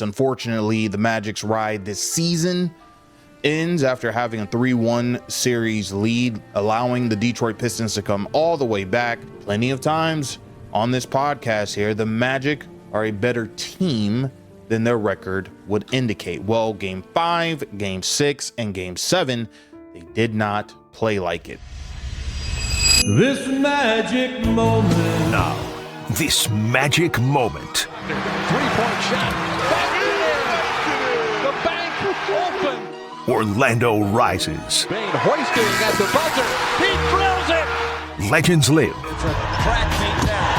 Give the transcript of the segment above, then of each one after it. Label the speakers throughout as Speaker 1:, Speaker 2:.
Speaker 1: Unfortunately, the Magic's ride this season ends after having a 3-1 series lead, allowing the Detroit Pistons to come all the way back. Plenty of times on this podcast here, the Magic are a better team than their record would indicate. Well, Game 5, Game 6, and Game 7, they did not play like it.
Speaker 2: This magic moment.
Speaker 3: Now, this magic moment.
Speaker 4: Three-point shot. The bank open.
Speaker 3: Orlando rises.
Speaker 4: Bain hoisting at the buzzer. He drills it.
Speaker 3: Legends live.
Speaker 4: It's a crack came down.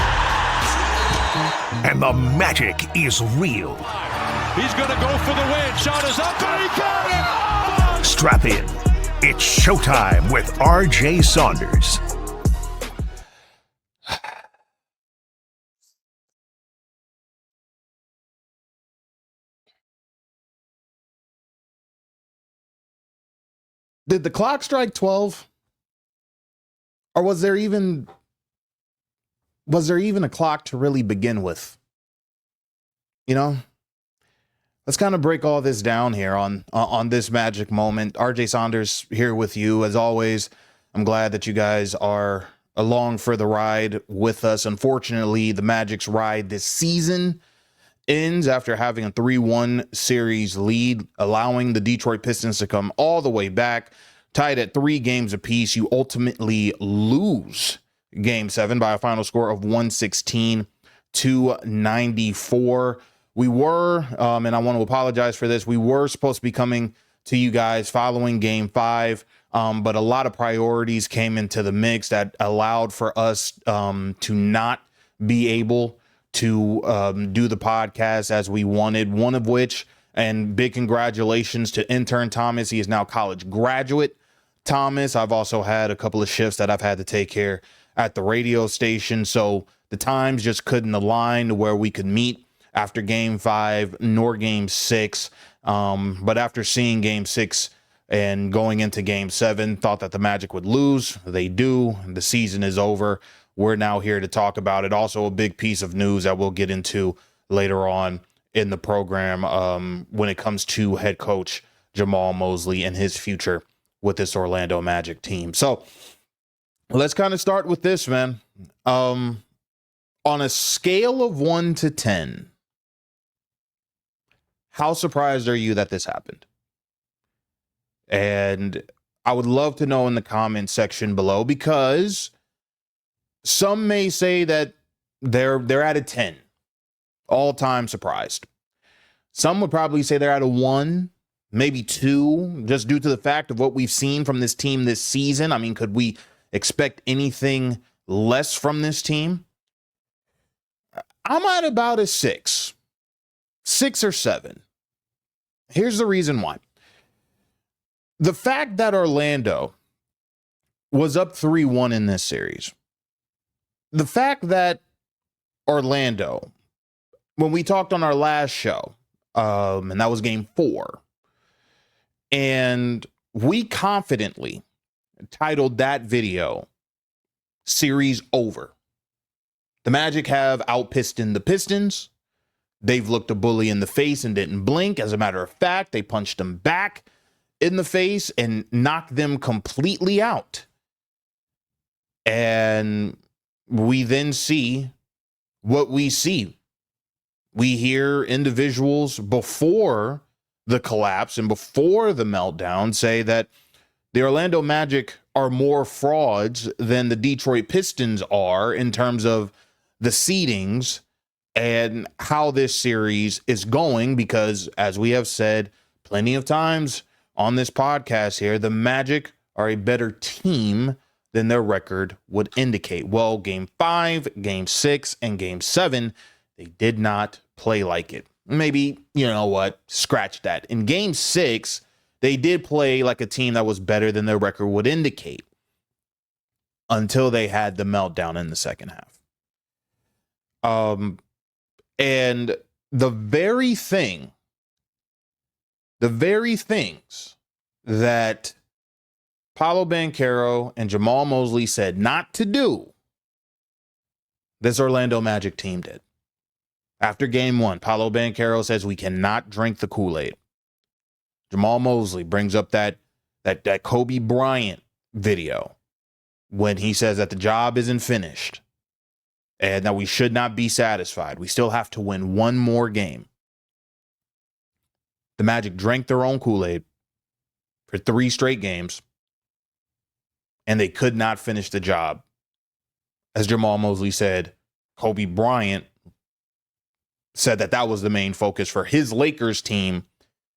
Speaker 3: And the magic is real.
Speaker 4: He's going to go for the win. Shot is up and he got it. Oh!
Speaker 3: Strap in. It's showtime with RJ Saunders.
Speaker 1: Did the clock strike 12? Or was there even a clock to really begin with? You know? Let's kind of break all this down here on this magic moment. RJ Saunders here with you as always. I'm glad that you guys are along for the ride with us. Unfortunately, the Magic's ride this season ends after having a 3-1 series lead, allowing the Detroit Pistons to come all the way back. Tied at 3 games apiece, you ultimately lose Game 7 by a final score of 116-94. We were, and I want to apologize for this, we were supposed to be coming to you guys following Game 5, but a lot of priorities came into the mix that allowed for us to not be able to do the podcast as we wanted, one of which, and big congratulations to intern Thomas. He is now college graduate Thomas. I've also had a couple of shifts that I've had to take here at the radio station, so the times just couldn't align to where we could meet after Game 5 nor Game 6. But after seeing Game 6 and going into Game 7, thought that the Magic would lose. They do. The season is over. We're now here to talk about it. Also, a big piece of news that we'll get into later on in the program when it comes to head coach Jamahl Mosley and his future with this Orlando Magic team. So let's kind of start with this, man. On a scale of 1 to 10, how surprised are you that this happened? And I would love to know in the comment section below, because some may say that they're at a 10, all-time surprised. Some would probably say they're at a 1, maybe 2, just due to the fact of what we've seen from this team this season. I mean, could we expect anything less from this team? I'm at about a 6 or 7. Here's the reason why. The fact that Orlando was up 3-1 in this series, the fact that Orlando, when we talked on our last show, and that was Game 4, and we confidently titled that video Series Over. The Magic have outpistoned the Pistons. They've looked a bully in the face and didn't blink. As a matter of fact, they punched them back in the face and knocked them completely out. And we then see what we see. We hear individuals before the collapse and before the meltdown say that the Orlando Magic are more frauds than the Detroit Pistons are in terms of the seedings and how this series is going, because as we have said plenty of times on this podcast here, the Magic are a better team than their record would indicate. Well, Game 5, Game 6, and Game 7, they did not play like it. Maybe, you know what, scratch that. In Game 6, they did play like a team that was better than their record would indicate until they had the meltdown in the second half. And the very things that Paulo Banchero and Jamahl Mosley said not to do, this Orlando Magic team did. After game one, Paolo Banchero says we cannot drink the Kool-Aid. Jamahl Mosley brings up that Kobe Bryant video when he says that the job isn't finished and that we should not be satisfied. We still have to win one more game. The Magic drank their own Kool-Aid for 3 straight games, and they could not finish the job. As Jamahl Mosley said, Kobe Bryant said that was the main focus for his Lakers team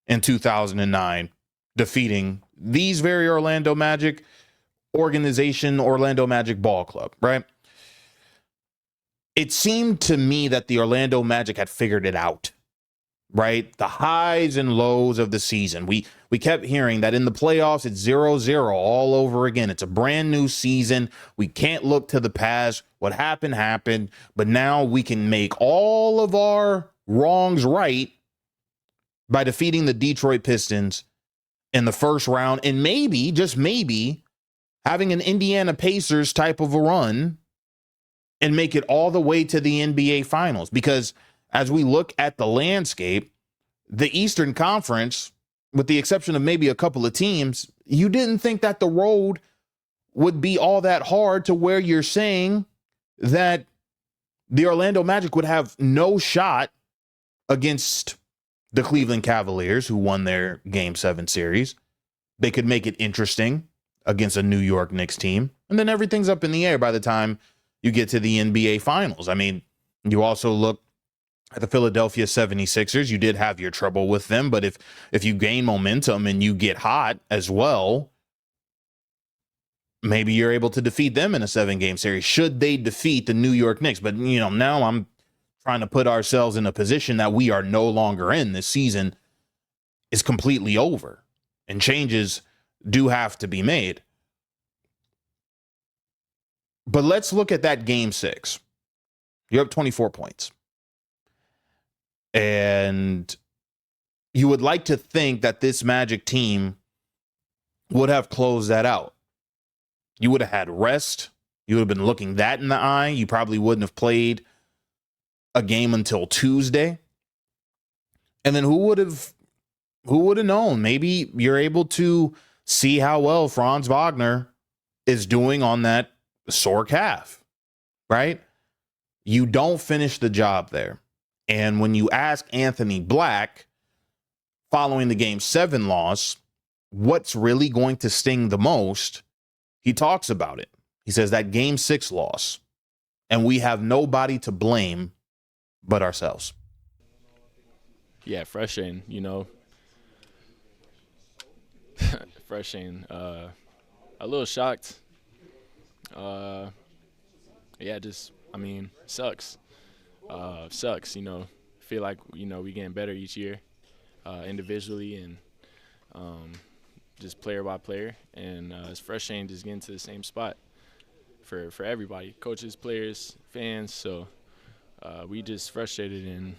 Speaker 1: in 2009, defeating these very Orlando Magic organization, Orlando Magic Ball Club, right? It seemed to me that the Orlando Magic had figured it out, right? The highs and lows of the season. We kept hearing that in the playoffs, it's 0-0 all over again. It's a brand new season. We can't look to the past. What happened, happened. But now we can make all of our wrongs right by defeating the Detroit Pistons in the first round and maybe, just maybe, having an Indiana Pacers type of a run and make it all the way to the NBA Finals. Because as we look at the landscape, the Eastern Conference, with the exception of maybe a couple of teams, you didn't think that the road would be all that hard to where you're saying that the Orlando Magic would have no shot against the Cleveland Cavaliers, who won their Game 7 series. They could make it interesting against a New York Knicks team. And then everything's up in the air by the time you get to the NBA Finals. I mean, you also look at the Philadelphia 76ers. You did have your trouble with them, but if you gain momentum and you get hot as well, maybe you're able to defeat them in a 7-game series should they defeat the New York Knicks. But, now I'm trying to put ourselves in a position that we are no longer in. This season is completely over, and changes do have to be made. But let's look at that Game 6. You're up 24 points. And you would like to think that this Magic team would have closed that out. You would have had rest. You would have been looking that in the eye. You probably wouldn't have played a game until Tuesday. And then who would have known? Maybe you're able to see how well Franz Wagner is doing on that sore calf, right? You don't finish the job there. And when you ask Anthony Black, following the Game 7 loss, what's really going to sting the most, he talks about it. He says that Game 6 loss, and we have nobody to blame but ourselves.
Speaker 5: Yeah, frustrating, frustrating. A little shocked. Sucks. Sucks, feel like, we getting better each year, individually and just player by player. And it's frustrating just getting to the same spot for everybody, coaches, players, fans. So we just frustrated and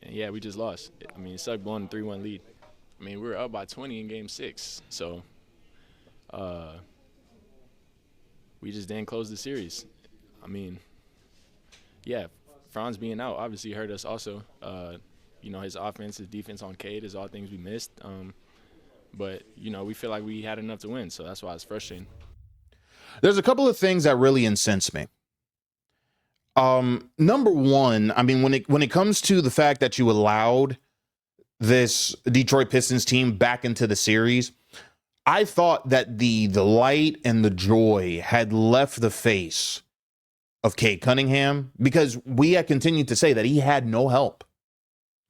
Speaker 5: yeah, we just lost. It sucked blowing a 3-1 lead. We were up by 20 in Game 6. So we just didn't close the series. Yeah, Franz being out obviously hurt us also. His offense, his defense on Cade is all things we missed. But, we feel like we had enough to win, so that's why it's frustrating.
Speaker 1: There's a couple of things that really incense me. Number one, when it comes to the fact that you allowed this Detroit Pistons team back into the series, I thought that the light and the joy had left the face of Cade Cunningham, because we had continued to say that he had no help.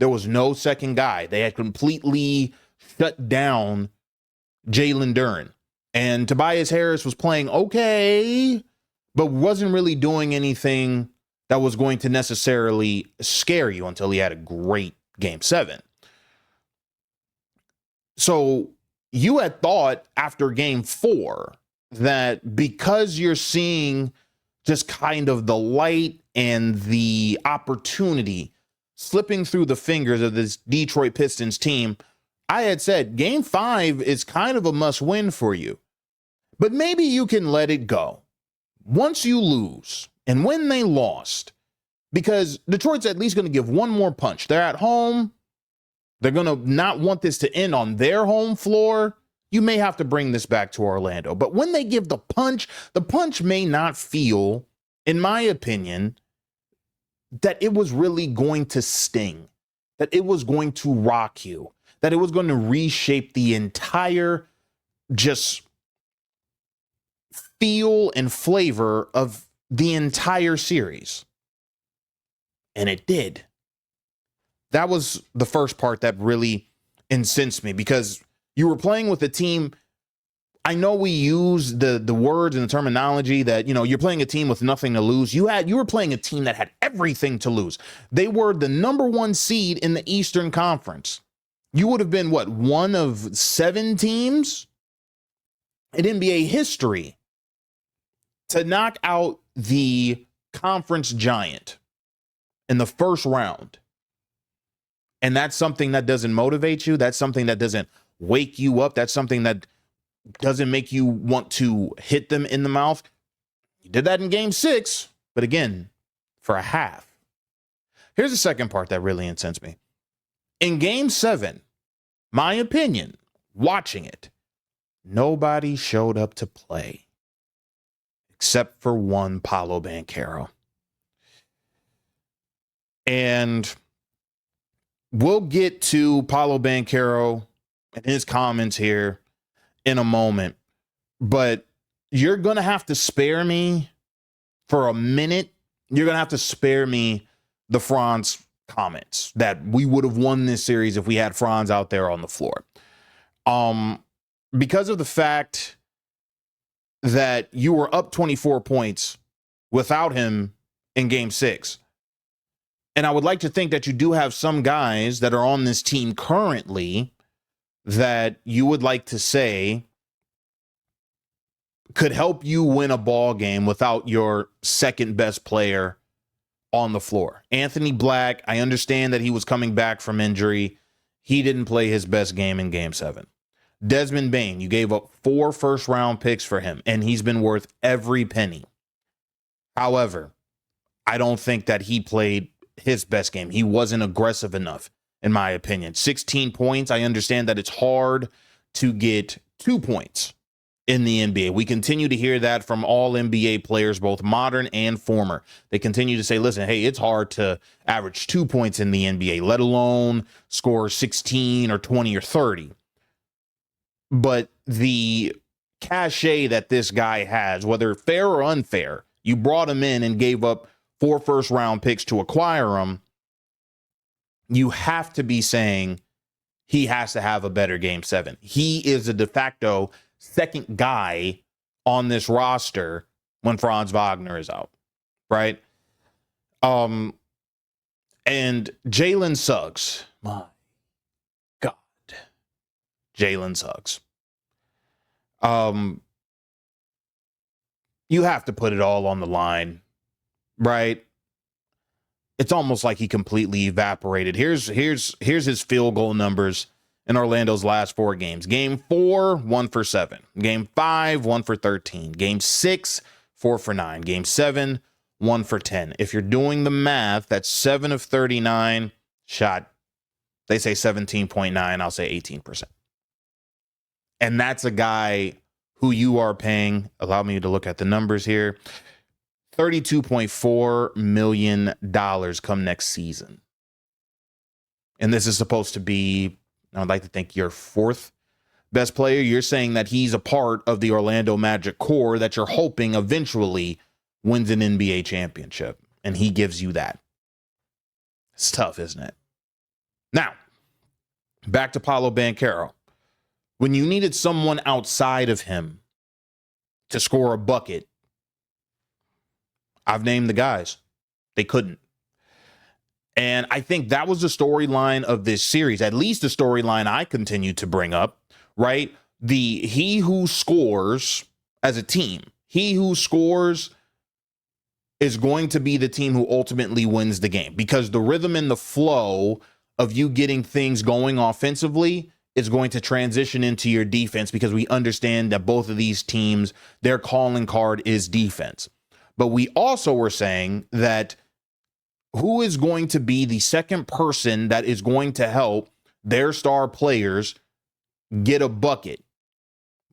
Speaker 1: There was no second guy. They had completely shut down Jalen Duren. And Tobias Harris was playing okay, but wasn't really doing anything that was going to necessarily scare you until he had a great Game 7. So you had thought after Game 4 that because you're seeing just kind of the light and the opportunity slipping through the fingers of this Detroit Pistons team, I had said Game 5 is kind of a must win for you. But maybe you can let it go. Once you lose, and when they lost, because Detroit's at least going to give one more punch. They're at home. They're going to not want this to end on their home floor. You may have to bring this back to Orlando. But when they give the punch may not feel, in my opinion, that it was really going to sting, that it was going to rock you, that it was going to reshape the entire just feel and flavor of the entire series. And it did. That was the first part that really incensed me, because you were playing with a team. I know we use the words and the terminology that, you're playing a team with nothing to lose. You were playing a team that had everything to lose. They were the number 1 seed in the Eastern Conference. You would have been one of 7 teams in NBA history to knock out the conference giant in the first round. And that's something that doesn't motivate you. That's something that doesn't wake you up. That's something that doesn't make you want to hit them in the mouth. You did that in game 6, but again, for a half. Here's the second part that really incensed me. In game 7, my opinion, watching it, nobody showed up to play except for one Paulo Banchero. And we'll get to Paulo Banchero and his comments here in a moment, but you're going to have to spare me for a minute. You're going to have to spare me the Franz comments that we would have won this series if we had Franz out there on the floor. Because of the fact that you were up 24 points without him in game 6. And I would like to think that you do have some guys that are on this team currently that you would like to say could help you win a ball game without your second best player on the floor. Anthony Black, I understand that he was coming back from injury. He didn't play his best game in game 7. Desmond Bane, you gave up 4 first-round picks for him, and he's been worth every penny. However, I don't think that he played his best game. He wasn't aggressive enough, in my opinion. 16 points. I understand that it's hard to get 2 points in the NBA. We continue to hear that from all NBA players, both modern and former. They continue to say, listen, hey, it's hard to average 2 points in the NBA, let alone score 16 or 20 or 30. But the cachet that this guy has, whether fair or unfair, you brought him in and gave up 4 first-round picks to acquire him. You have to be saying he has to have a better game 7. He is a de facto second guy on this roster when Franz Wagner is out, right? And Jalen Suggs, my God, Jalen Suggs. You have to put it all on the line, right? It's almost like he completely evaporated. Here's his field goal numbers in Orlando's last 4 games. Game 4, 1 for 7. Game 5, 1 for 13. Game 6, 4 for 9. Game 7, 1 for 10. If you're doing the math, that's 7 of 39 shot. They say 17.9. I'll say 18%. And that's a guy who you are paying. Allow me to look at the numbers here. $32.4 million come next season. And this is supposed to be, I would like to think, your 4th best player. You're saying that he's a part of the Orlando Magic core that you're hoping eventually wins an NBA championship. And he gives you that. It's tough, isn't it? Now, back to Paulo Banchero. When you needed someone outside of him to score a bucket, I've named the guys. They couldn't. And I think that was the storyline of this series, at least the storyline I continue to bring up, right? He who scores as a team, he who scores is going to be the team who ultimately wins the game, because the rhythm and the flow of you getting things going offensively is going to transition into your defense, because we understand that both of these teams, their calling card is defense. But we also were saying that who is going to be the second person that is going to help their star players get a bucket?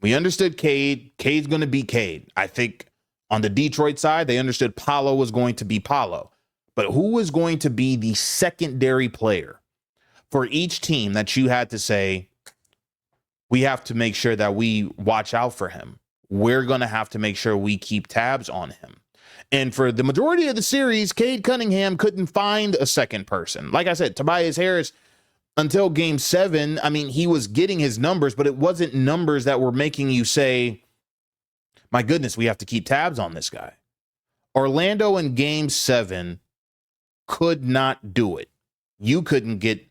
Speaker 1: We understood Cade. Cade's going to be Cade. I think on the Detroit side, they understood Paolo was going to be Paolo. But who is going to be the secondary player for each team that you had to say, we have to make sure that we watch out for him? We're going to have to make sure we keep tabs on him. And for the majority of the series, Cade Cunningham couldn't find a second person. Like I said, Tobias Harris, until game 7, I mean, he was getting his numbers, but it wasn't numbers that were making you say, my goodness, we have to keep tabs on this guy. Orlando in game 7 could not do it. You couldn't get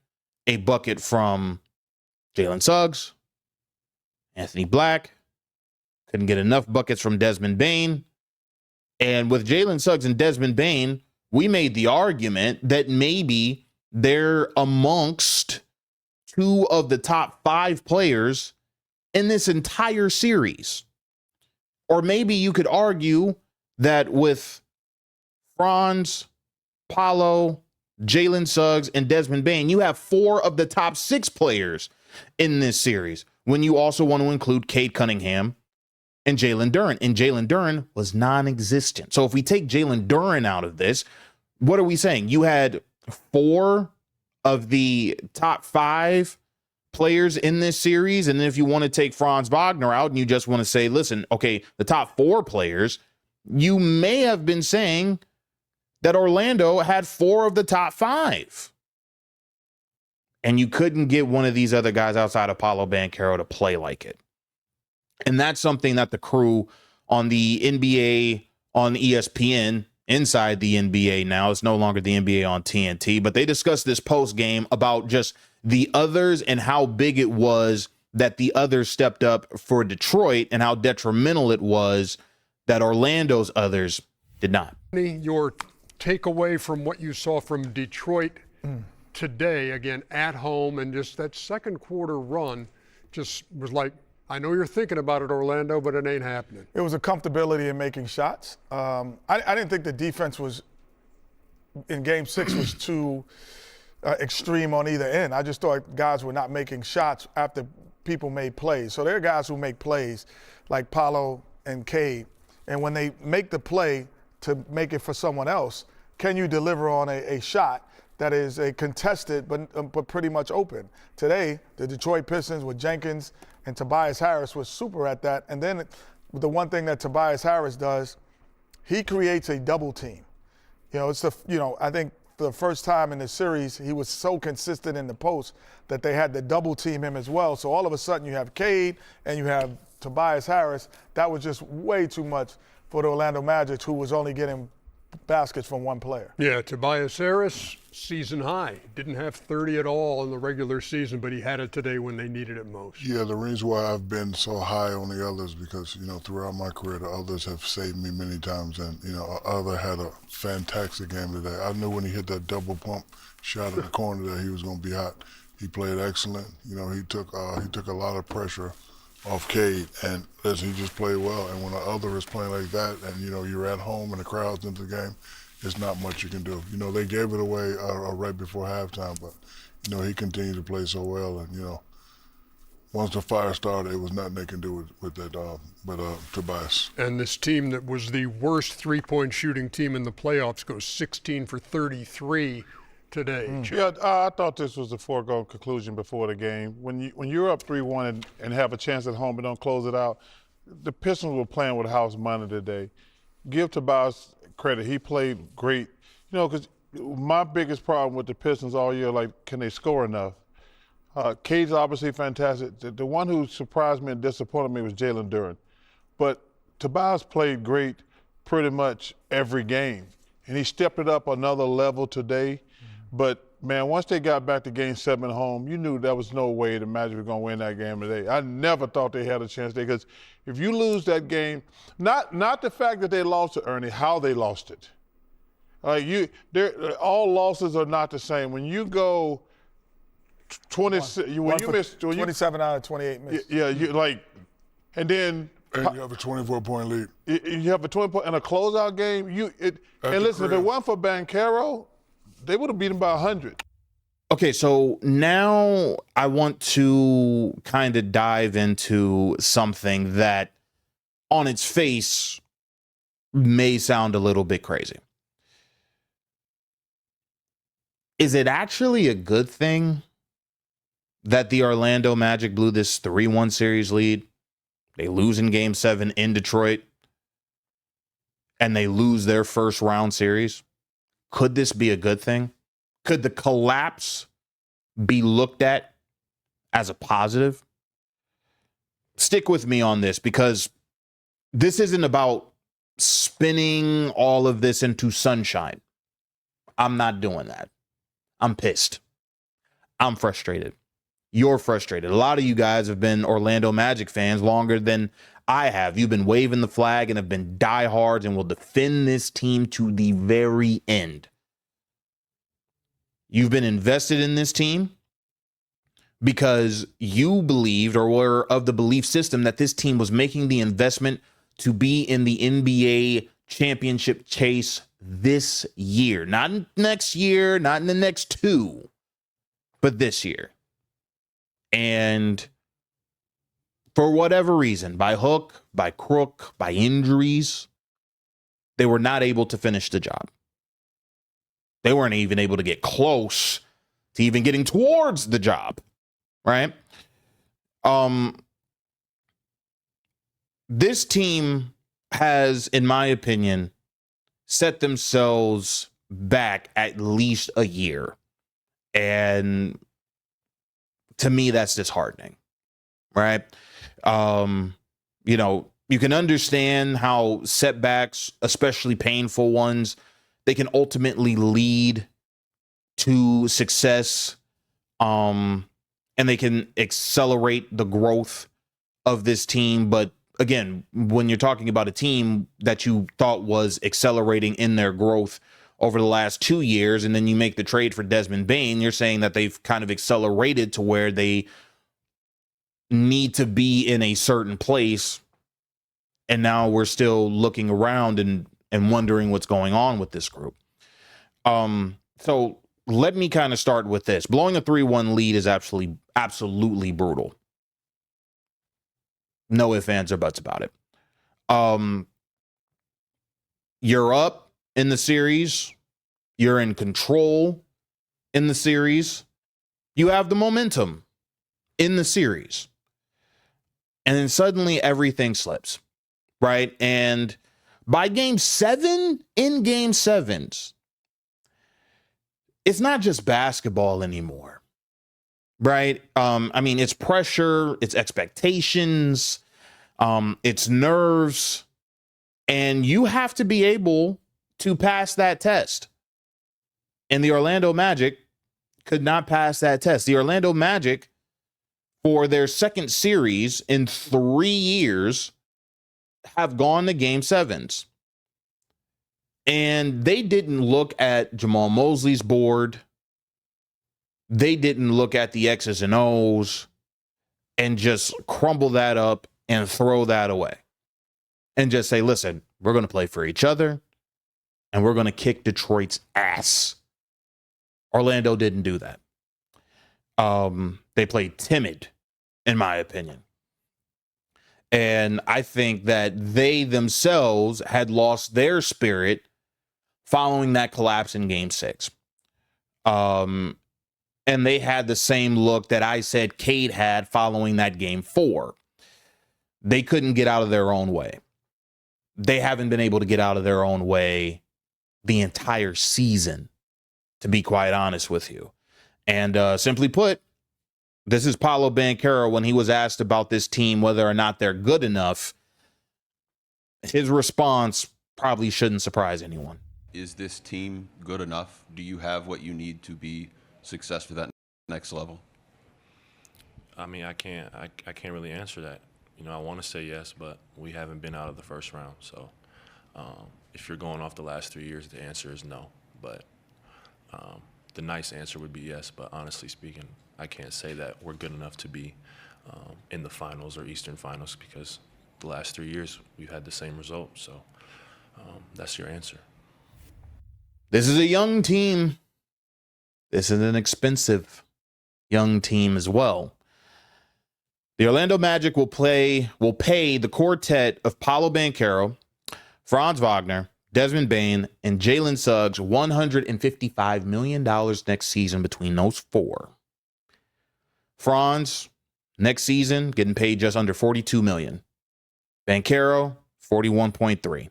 Speaker 1: a bucket from Jalen Suggs, Anthony Black, couldn't get enough buckets from Desmond Bane. And with Jalen Suggs and Desmond Bane, we made the argument that maybe they're amongst 2 of the top 5 players in this entire series. Or maybe you could argue that with Franz, Paolo, Jalen Suggs, and Desmond Bane, you have 4 of the top 6 players in this series, when you also want to include Cade Cunningham and Jalen Duren. And Jalen Duren was non-existent. So if we take Jalen Duren out of this, what are we saying? You had 4 of the top 5 players in this series. And then if you want to take Franz Wagner out and you just want to say, listen, okay, the top 4 players, you may have been saying that Orlando had 4 of the top 5. And you couldn't get one of these other guys outside of Paulo Banchero to play like it. And that's something that the crew on the NBA on ESPN, inside the NBA now, it's no longer the NBA on TNT, but they discussed this post game about just the others and how big it was that the others stepped up for Detroit and how detrimental it was that Orlando's others did not.
Speaker 6: Your takeaway from what you saw from Detroit today, again, at home, and just that second quarter run just was like, I know you're thinking about it, Orlando, but it ain't happening.
Speaker 7: It was a comfortability in making shots. I didn't think the defense was, in Game 6, was too extreme on either end. I just thought guys were not making shots after people made plays. So there are guys who make plays like Paolo and Cade, and when they make the play to make it for someone else, can you deliver on a shot that is a contested but pretty much open? Today, the Detroit Pistons with Jenkins and Tobias Harris was super at that. And then the one thing that Tobias Harris does, he creates a double team. I think for the first time in the series, he was so consistent in the post that they had to double team him as well. So all of a sudden you have Cade and you have Tobias Harris. That was just way too much for the Orlando Magic, who was only getting baskets from one player.
Speaker 6: Yeah, Tobias Harris, season high. Didn't have 30 at all in the regular season, but he had it today when they needed it most.
Speaker 8: Yeah, the reason why I've been so high on the others because, throughout my career, the others have saved me many times. And, other had a fantastic game today. I knew when he hit that double pump shot in the corner that he was going to be hot. He played excellent. He took a lot of pressure off Cade, and he just played well. And when the other is playing like that, and you're at home and the crowd's into the game, there's not much you can do. They gave it away right before halftime, but he continued to play so well. And once the fire started, it was nothing they can do with that. But Tobias.
Speaker 6: And this team that was the worst three-point shooting team in the playoffs goes 16 for 33 today.
Speaker 9: Yeah, I thought this was a foregone conclusion before the game. When you're up 3-1 and have a chance at home and don't close it out, the Pistons were playing with house money today. Give Tobias credit. He played great. Because my biggest problem with the Pistons all year, can they score enough? Cade's obviously fantastic. The one who surprised me and disappointed me was Jalen Duren. But Tobias played great pretty much every game. And he stepped it up another level today. But, man, once they got back to Game 7 at home, you knew there was no way the Magic were going to win that game today. I never thought they had a chance today because if you lose that game, not the fact that they lost it, Ernie, how they lost it. All losses are not the same. When you go
Speaker 7: 27 out of 28 misses.
Speaker 9: Yeah, and then
Speaker 8: and you have a 24-point lead.
Speaker 9: You have a 20-point and a closeout game. And listen, if it wasn't for Banchero, They would have beat them by 100.
Speaker 1: Okay, so now I want to kind of dive into something that on its face may sound a little bit crazy. Is it actually a good thing that the Orlando Magic blew this 3-1 series lead? They lose in Game 7 in Detroit, and they lose their first round series. Could this be a good thing? Could the collapse be looked at as a positive? Stick with me on this, because this isn't about spinning all of this into sunshine. I'm not doing that. I'm pissed. I'm frustrated. You're frustrated. A lot of you guys have been Orlando Magic fans longer than I have. You've been waving the flag and have been diehards and will defend this team to the very end. You've been invested in this team because you believed, or were of the belief system, that this team was making the investment to be in the NBA championship chase this year. Not next year, not in the next 2, but this year. And for whatever reason, by hook, by crook, by injuries, they were not able to finish the job. They weren't even able to get close to even getting towards the job, right? This team has, in my opinion, set themselves back at least a year. And to me, that's disheartening, right? You can understand how setbacks, especially painful ones, they can ultimately lead to success, and they can accelerate the growth of this team. But again, when you're talking about a team that you thought was accelerating in their growth over the last 2 years, and then you make the trade for Desmond Bane, you're saying that they've kind of accelerated to where they need to be in a certain place. And now we're still looking around and wondering what's going on with this group. So let me kind of start with this. Blowing a 3-1 lead is absolutely brutal. No ifs, ands, or buts about it. You're up in the series. You're in control in the series. You have the momentum in the series. And then suddenly everything slips, right? And by Game 7, in Game 7s, it's not just basketball anymore, right? It's pressure, it's expectations, it's nerves, and you have to be able to pass that test. And the Orlando Magic could not pass that test. The Orlando Magic, for their second series in 3 years, have gone to Game 7s. And they didn't look at Jamahl Mosley's board. They didn't look at the X's and O's and just crumble that up and throw that away. And just say, listen, we're going to play for each other, and we're going to kick Detroit's ass. Orlando didn't do that. They played timid, in my opinion. And I think that they themselves had lost their spirit following that collapse in Game 6. And they had the same look that I said Cade had following that Game 4. They couldn't get out of their own way. They haven't been able to get out of their own way the entire season, to be quite honest with you. And simply put, this is Paulo Banchero when he was asked about this team, whether or not they're good enough. His response probably shouldn't surprise anyone.
Speaker 10: Is this team good enough? Do you have what you need to be successful at that next level?
Speaker 11: I can't really answer that. I want to say yes, but we haven't been out of the first round. So if you're going off the last 3 years, the answer is no. But the nice answer would be yes. But honestly speaking, I can't say that we're good enough to be in the finals or Eastern Finals, because the last 3 years we've had the same result. So that's your answer.
Speaker 1: This is a young team. This is an expensive young team as well. The Orlando Magic will pay the quartet of Paulo Banchero, Franz Wagner, Desmond Bane, and Jalen Suggs $155 million next season between those four. Franz, next season, getting paid just under $42 million. Banchero, $41.3.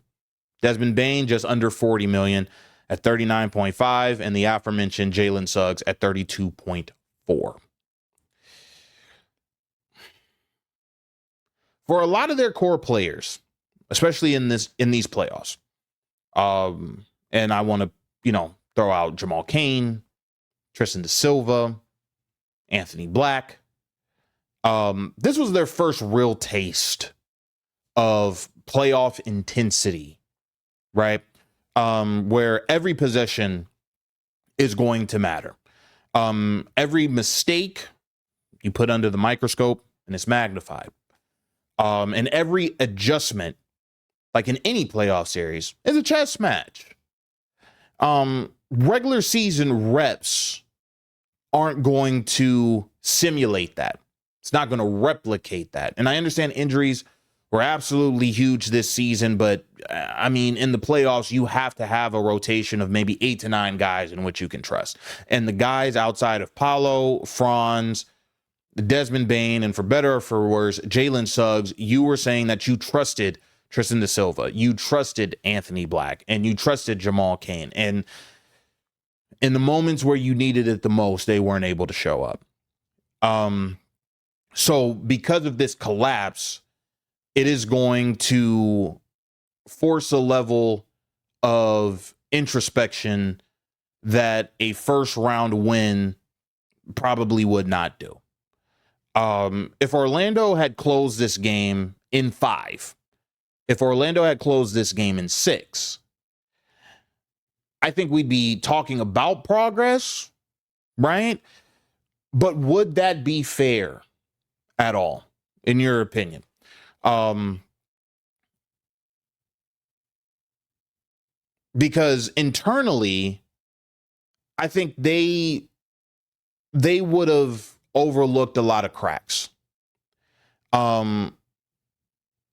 Speaker 1: Desmond Bane, just under $40 million at $39.5, and the aforementioned Jalen Suggs at $32.4. For a lot of their core players, especially in these playoffs, and I want to, throw out Jamal Cain, Tristan da Silva, Anthony Black. This was their first real taste of playoff intensity, right? Where every possession is going to matter. Every mistake you put under the microscope and it's magnified. And every adjustment, like in any playoff series, is a chess match. Regular season reps aren't going to simulate that. It's not going to replicate that. And I understand injuries were absolutely huge this season, but I mean, in the playoffs, you have to have a rotation of maybe 8 to 9 guys in which you can trust. And the guys outside of Paolo, Franz, Desmond Bane, and for better or for worse, Jalen Suggs, you were saying that you trusted Tristan da Silva, you trusted Anthony Black, and you trusted Jamal Cain. And in the moments where you needed it the most, they weren't able to show up. So because of this collapse, it is going to force a level of introspection that a first round win probably would not do. If Orlando had closed this game in 5, if Orlando had closed this game in 6, I think we'd be talking about progress, right? But would that be fair at all, in your opinion? Because internally, I think they would have overlooked a lot of cracks.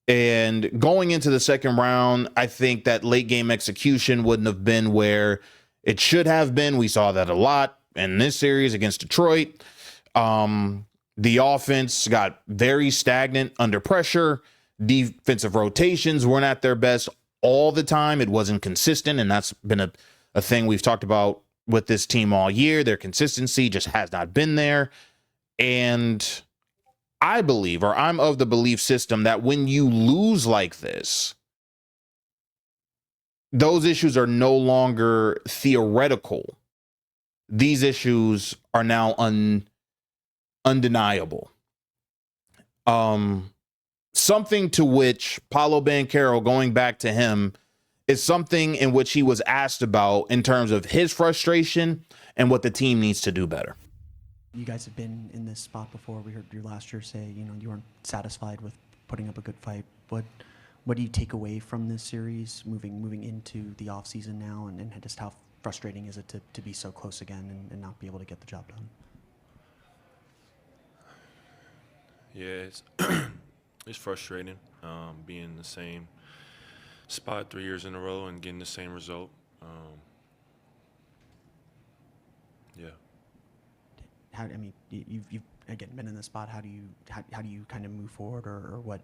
Speaker 1: And going into the second round, I think that late game execution wouldn't have been where it should have been. We saw that a lot in this series against Detroit. The offense got very stagnant under pressure. Defensive rotations weren't at their best all the time. It wasn't consistent, and that's been a thing we've talked about with this team all year. Their consistency just has not been there. And I believe, or I'm of the belief system, that when you lose like this, those issues are no longer theoretical. These issues are now undeniable. Something to which Paulo Banchero, going back to him, is something in which he was asked about in terms of his frustration and what the team needs to do better.
Speaker 12: You guys have been in this spot before. We heard you last year say, you weren't satisfied with putting up a good fight. What do you take away from this series moving into the off season now, and just how frustrating is it to be so close again and not be able to get the job done?
Speaker 11: Yeah, it's it's frustrating being in the same spot 3 years in a row and getting the same result. Yeah.
Speaker 12: You've again been in this spot. How do you kind of move forward, or what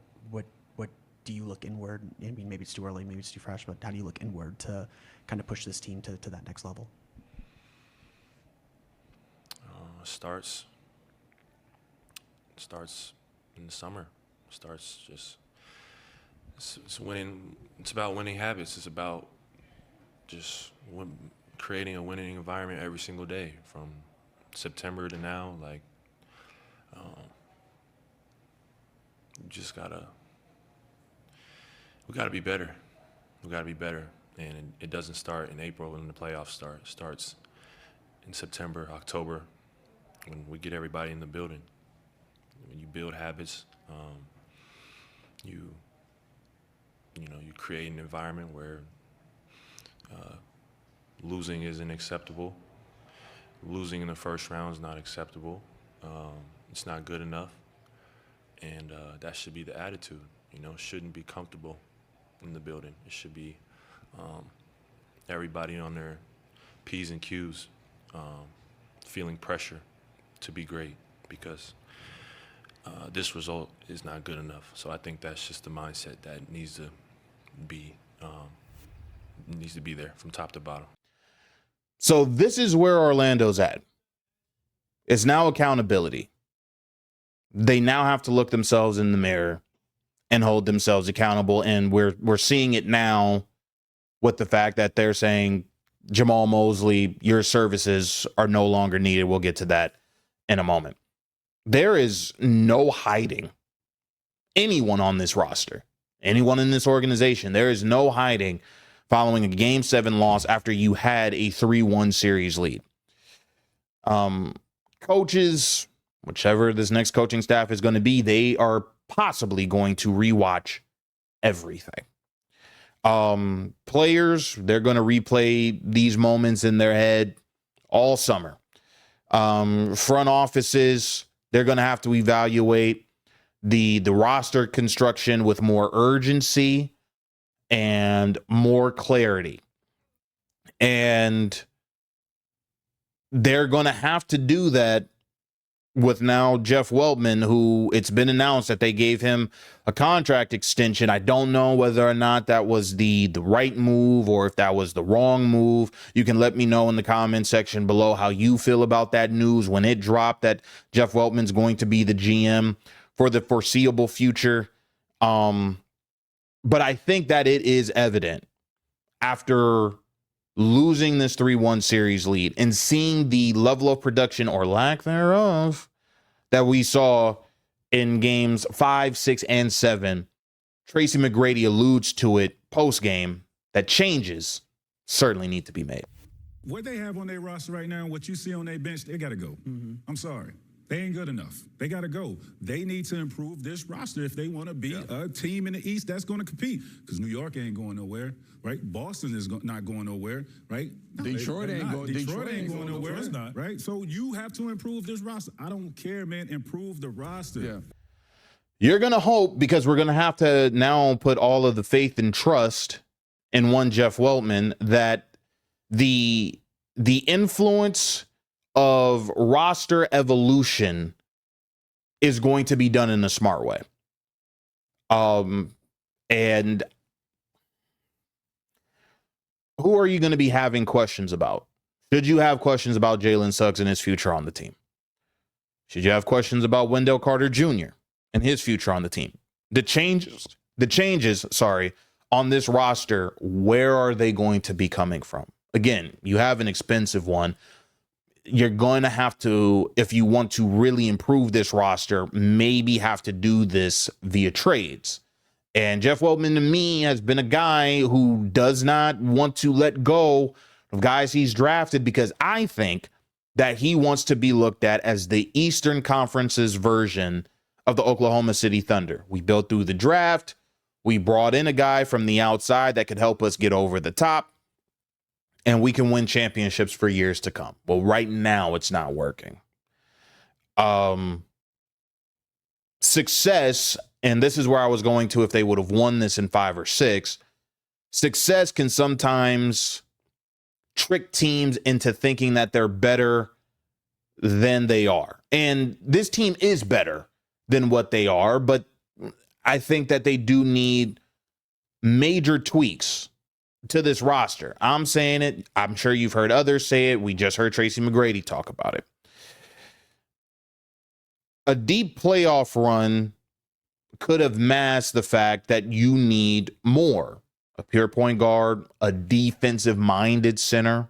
Speaker 12: do you look inward? I mean, maybe it's too early, maybe it's too fresh, but how do you look inward to kind of push this team to that next level?
Speaker 11: Starts in the summer. It's winning. It's about winning habits. It's about just creating a winning environment every single day from September to now. Like, we gotta be better. We gotta be better, and it doesn't start in April when the playoffs start. It starts in September, October, when we get everybody in the building. When you build habits, you create an environment where losing isn't acceptable. losing in the first round is not acceptable. It's not good enough, and that should be the attitude. You know, it shouldn't be comfortable in the building. It should be everybody on their P's and Q's, feeling pressure to be great, because this result is not good enough. So I think that's just the mindset that needs to be there from top to bottom.
Speaker 1: So this is where Orlando's at. It's now accountability. They now have to look themselves in the mirror and hold themselves accountable. And we're seeing it now with the fact that they're saying, Jamahl Mosley, your services are no longer needed. We'll get to that in a moment. There is no hiding anyone on this roster, anyone in this organization. There is no hiding following a Game 7 loss after you had a 3-1 series lead. Coaches, whichever this next coaching staff is going to be, they are possibly going to rewatch everything. Players, they're going to replay these moments in their head all summer. Front offices, they're going to have to evaluate the roster construction with more urgency and more clarity. And they're going to have to do that with now Jeff Weltman, who it's been announced that they gave him a contract extension. I don't know whether or not that was the right move or if that was the wrong move. You can let me know in the comment section below how you feel about that news when it dropped that Jeff Weltman's going to be the GM for the foreseeable future. But I think that it is evident after losing this 3-1 series lead and seeing the level of production or lack thereof that we saw in games 5, 6, and 7, Tracy McGrady alludes to it post-game that changes certainly need to be made.
Speaker 13: What they have on their roster right now, what you see on their bench, they got to go. I'm sorry. They ain't good enough. They got to go. They need to improve this roster if they want to be a team in the East that's going to compete. Because New York ain't going nowhere, right? Boston is not going nowhere, right? No,
Speaker 14: Detroit ain't going
Speaker 13: nowhere. It's not, right? So you have to improve this roster. I don't care, man. Improve the roster.
Speaker 14: Yeah.
Speaker 1: You're going to hope, because we're going to have to now put all of the faith and trust in one Jeff Weltman, that the influence of roster evolution is going to be done in a smart way. And who are you going to be having questions about? Should you have questions about Jalen Suggs and his future on the team? Should you have questions about Wendell Carter Jr. and his future on the team? The changes, on this roster, where are they going to be coming from? Again, you have an expensive one. You're going to have to, if you want to really improve this roster, maybe have to do this via trades. And Jeff Weltman, to me, has been a guy who does not want to let go of guys he's drafted, because I think that he wants to be looked at as the Eastern Conference's version of the Oklahoma City Thunder. We built through the draft. We brought in a guy from the outside that could help us get over the top, and we can win championships for years to come. Well, right now, it's not working. Success, and this is where I was going to if they would have won this in 5 or 6, success can sometimes trick teams into thinking that they're better than they are. And this team is better than what they are, but I think that they do need major tweaks to this roster. I'm saying it. I'm sure you've heard others say it. We just heard Tracy McGrady talk about it. A deep playoff run could have masked the fact that you need more. A pure point guard, a defensive-minded center.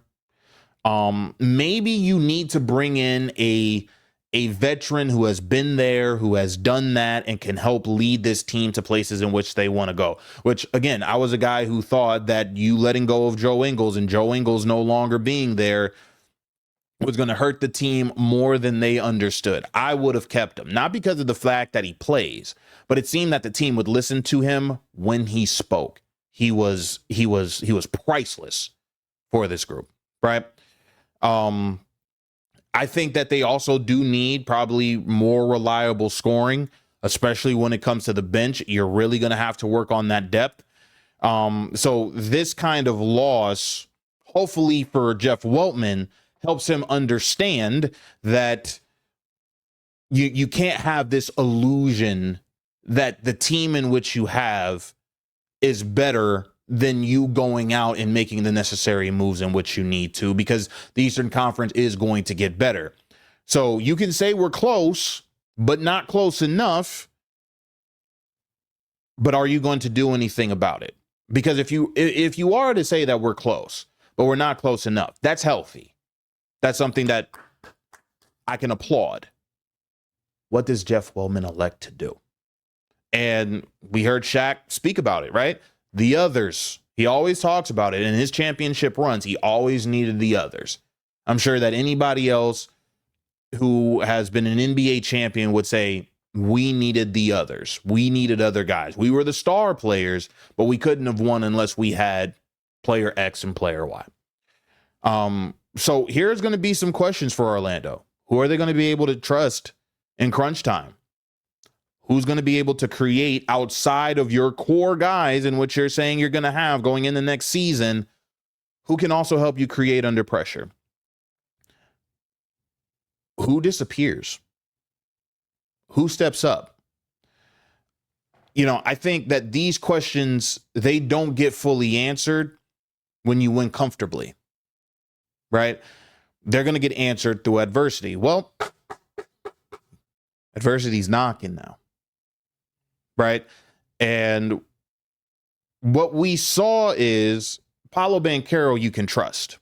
Speaker 1: Maybe you need to bring in a veteran who has been there, who has done that, and can help lead this team to places in which they want to go. Which, again, I was a guy who thought that you letting go of Joe Ingles and Joe Ingles no longer being there was going to hurt the team more than they understood. I would have kept him, not because of the fact that he plays, but it seemed that the team would listen to him when he spoke. He was priceless for this group, right? I think that they also do need probably more reliable scoring, especially when it comes to the bench. You're really going to have to work on that depth. So this kind of loss, hopefully for Jeff Weltman, helps him understand that you can't have this illusion that the team in which you have is better than you going out and making the necessary moves in which you need to, because the Eastern Conference is going to get better. So you can say we're close, but not close enough. But are you going to do anything about it? Because if you are to say that we're close, but we're not close enough, that's healthy. That's something that I can applaud. What does Jeff Weltman elect to do? And we heard Shaq speak about it, right? The others. He always talks about it. In his championship runs, he always needed the others. I'm sure that anybody else who has been an NBA champion would say, we needed the others. We needed other guys. We were the star players, but we couldn't have won unless we had player X and player Y. So here's going to be some questions for Orlando. Who are they going to be able to trust in crunch time? Who's going to be able to create outside of your core guys in which you're saying you're going to have going in the next season? Who can also help you create under pressure? Who disappears? Who steps up? You know, I think that these questions, they don't get fully answered when you win comfortably, right? They're going to get answered through adversity. Well, adversity's knocking now, right? And what we saw is Paulo Banchero you can trust.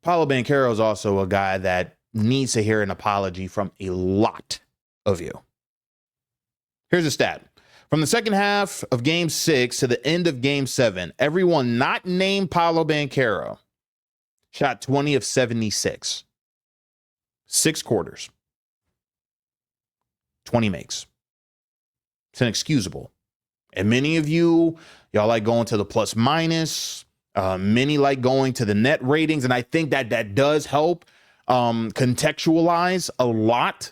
Speaker 1: Paulo Banchero is also a guy that needs to hear an apology from a lot of you. Here's a stat. From the second half of Game 6 to the end of Game 7, everyone not named Paulo Banchero shot 20 of 76. 6 quarters. 20 makes. It's inexcusable. And many of y'all like going to the plus minus. Many like going to the net ratings. And I think that does help contextualize a lot.